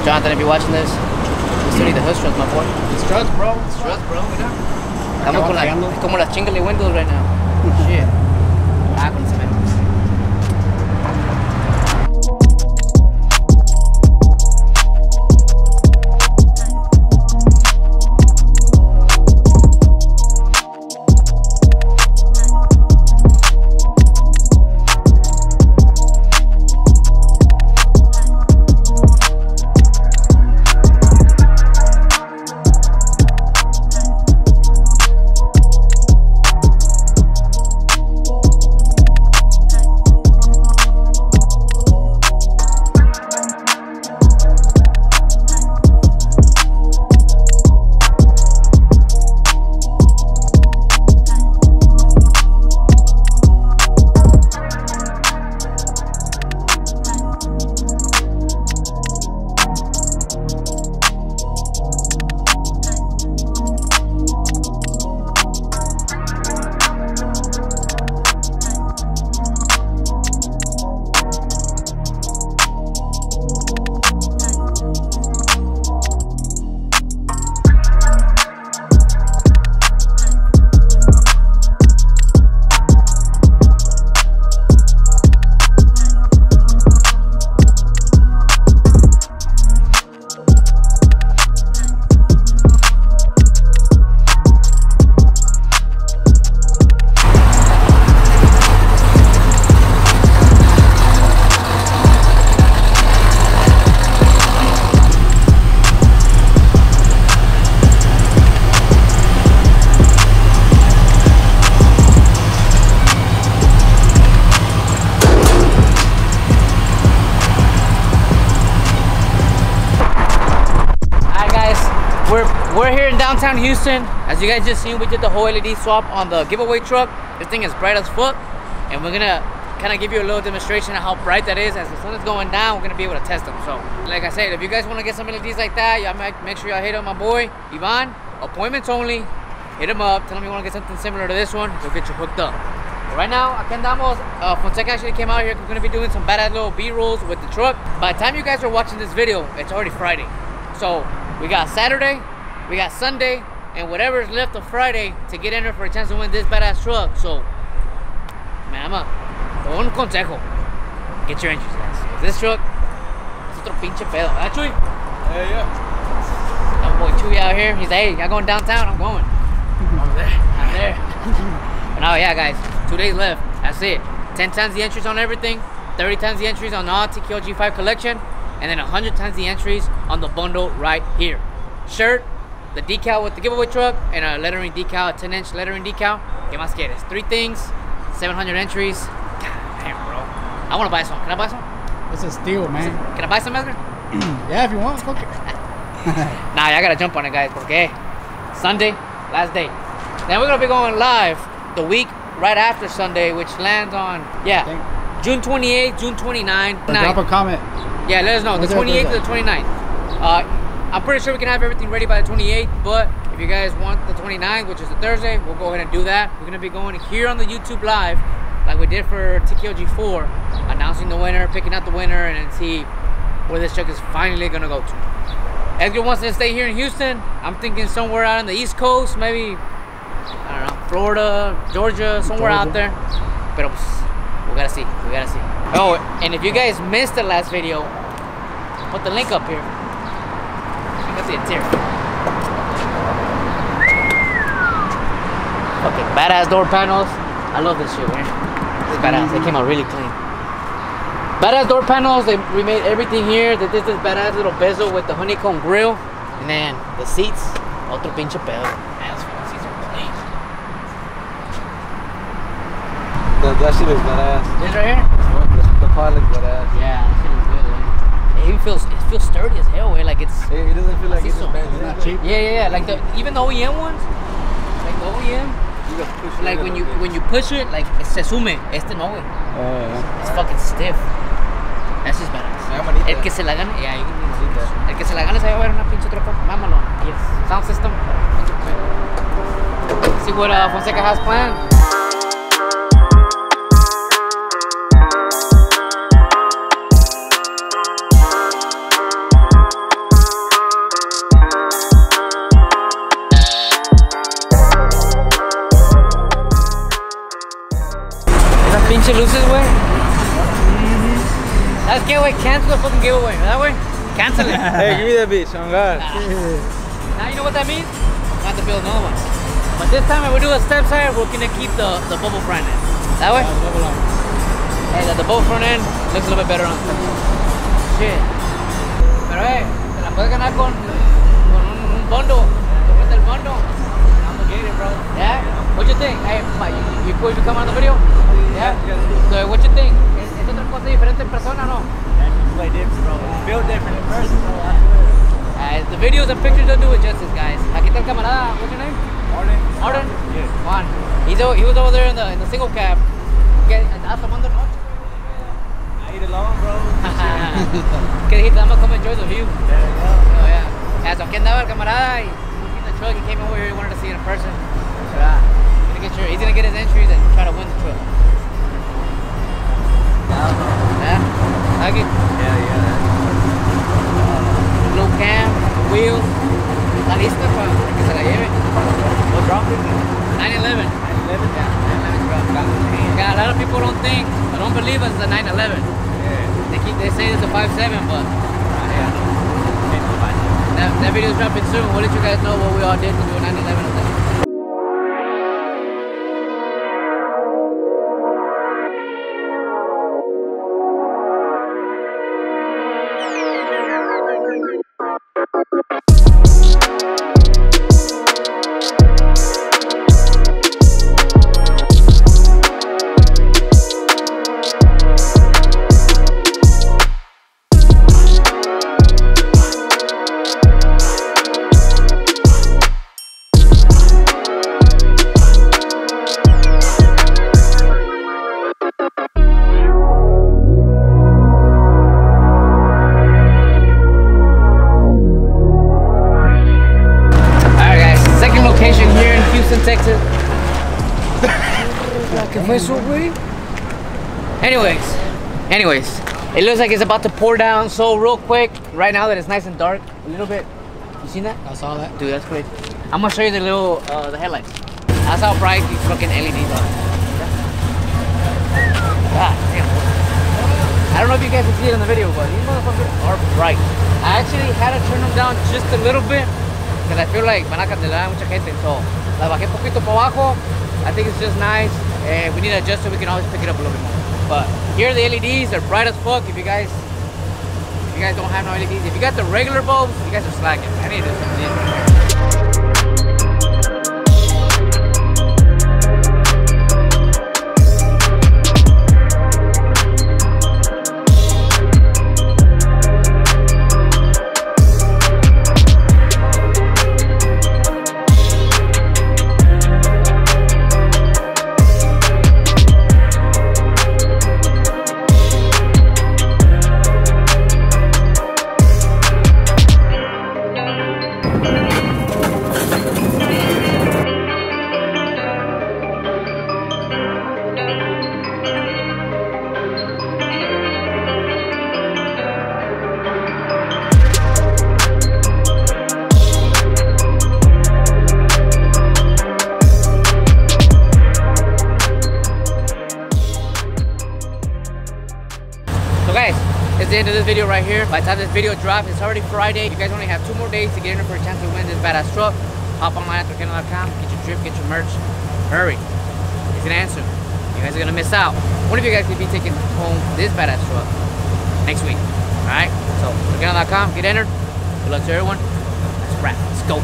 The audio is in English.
Jonathan, if you're watching this, we still need the hood struts, my boy. Struts, bro. Struts, bro, mira. Estamos con es como las chingale windows right now. Shit. Ah, con cemento. We're here in downtown Houston. As you guys just seen, we did the whole LED swap on the giveaway truck. This thing is bright as fuck, and we're gonna kind of give you a little demonstration of how bright that is. As the sun is going down, we're gonna be able to test them. So, like I said, if you guys want to get some LEDs like that, y'all make sure y'all hit up my boy Ivan. Appointments only. Hit him up. Tell him you want to get something similar to this one. He'll get you hooked up. But right now, aquí andamos. Fonseca actually came out here. We're gonna be doing some badass little B-rolls with the truck. By the time you guys are watching this video, it's already Friday. So we got Saturday, we got Sunday, and whatever is left of Friday to get in there for a chance to win this badass truck. So, man, un consejo. Get your entries, guys. This truck es otro pinche pedo. ¿Ah, Chuy? Hey, yeah. My boy Chuy out here. He's like, hey, y'all going downtown? I'm going. I'm there. But now, yeah, guys, 2 days left. That's it. 10 times the entries on everything, 30 times the entries on all TKO G5 collection, and then 100 times the entries on the bundle right here. Shirt, the decal with the giveaway truck, and a lettering decal, a 10-inch lettering decal. ¿Qué más quieres? 3 things, 700 entries. God damn, bro. I want to buy some. Can I buy some? It's a steal, man. Can I buy some, Edgar? Yeah, if you want. Fuck it. Nah, I gotta jump on it, guys. Okay. Sunday, last day. Then we're gonna be going live the week right after Sunday, which lands on June 28th, June 29th. Drop a comment. Yeah, let us know. The 28th to the 29th. I'm pretty sure we can have everything ready by the 28th, but if you guys want the 29th, which is a Thursday, we'll go ahead and do that. We're gonna be going here on the YouTube live, like we did for TKO G4, announcing the winner, picking out the winner, and then see where this truck is finally gonna go to. Edgar wants to stay here in Houston. I'm thinking somewhere out on the East Coast, maybe, I don't know, Florida, Georgia, somewhere out there. Pero we gotta see, we gotta see. Oh, and if you guys missed the last video, put the link up here. You can see it's here. Fucking badass door panels. I love this shit, man. It's badass. They came out really clean. Badass door panels. They remade everything here. They did this badass little bezel with the honeycomb grill. And then the seats. Otro pinche pedo. Man, those seats are clean. That shit is badass. This right here? The car looks badass. Yeah, that shit is good, man. It feels sturdy as hell, way. Like it's. It doesn't feel like it's so. bad. It's not cheap. Yeah. Like even the OEM ones, like the OEM, like when you push it, like se sume. Este no, güey. It's fucking stiff. That's just badass. El que se la gane, el que se la gane se va a ver una pinche troca. Vámonos. Yes. Sound system. See what Fonseca has planned. Pinche luces, güey. That's giveaway. Cancel the fucking giveaway. That way? Cancel it. Hey, give me that bitch, on God. Now you know what that means? We have to build another one. But this time, if we do a step side, we're gonna keep the bubble front end. That way? Hey, the bubble front end looks a little bit better on step. Shit. Pero hey, te la puedes ganar con un bundle. Te cuesta el bundle. I'm gonna get it, bro. Yeah? What you think? Hey, you cool if you come on the video? Yeah? So what you think? ¿Es otra cosa diferente en persona o no? It's way different, bro. It's built different in person, bro. The videos and pictures don't do it justice, guys. Aquí está el camarada. What's your name? Arden? Yeah. Juan. He was over there in the single cab. Hasta tomando noche. I eat alone, bro. Que dijiste, I'm gonna come enjoy the view. There you go. Oh, yeah. Yeah, so aquí andaba el camarada y in the truck. He came over here. He wanted to see it in person. So, he's gonna get his entries and try to win the truck. Yeah? Like it? Yeah. Low cam, wheels. ¿Está lista para que se la lleve? What drop is it? 911. 911? Yeah, 911 drop. Yeah, a lot of people don't think, or don't believe it's a 911. Yeah. They say it's a 5.7, but Yeah. that video is dropping soon. We'll let you guys know what we all did to do a 911 of that. Texas. Anyways, it looks like it's about to pour down so real quick right now that it's nice and dark a little bit. You seen that? I saw that. Dude, that's crazy. I'm gonna show you the little the headlights. That's how bright these fucking LEDs are. God damn. I don't know if you guys can see it in the video, but these motherfuckers are bright. I actually had to turn them down just a little bit because I feel like van a candelar mucha gente, so la bajé poquito para abajo. I think it's just nice, and we need to adjust so we can always pick it up a little bit more. But here are the LEDs. They're bright as fuck. If you guys don't have no LEDs, if you got the regular bulbs, you guys are slacking. I need this. It's the end of this video right here. By the time this video drops, it's already Friday. You guys only have 2 more days to get in for a chance to win this badass truck. Hop online at Trokiando.com, get your drip, get your merch. Hurry. It's an answer. You guys are gonna miss out. One of you guys could be taking home this badass truck next week. Alright? So Trokiando.com, get entered. Good luck to everyone. Let's wrap. Let's go.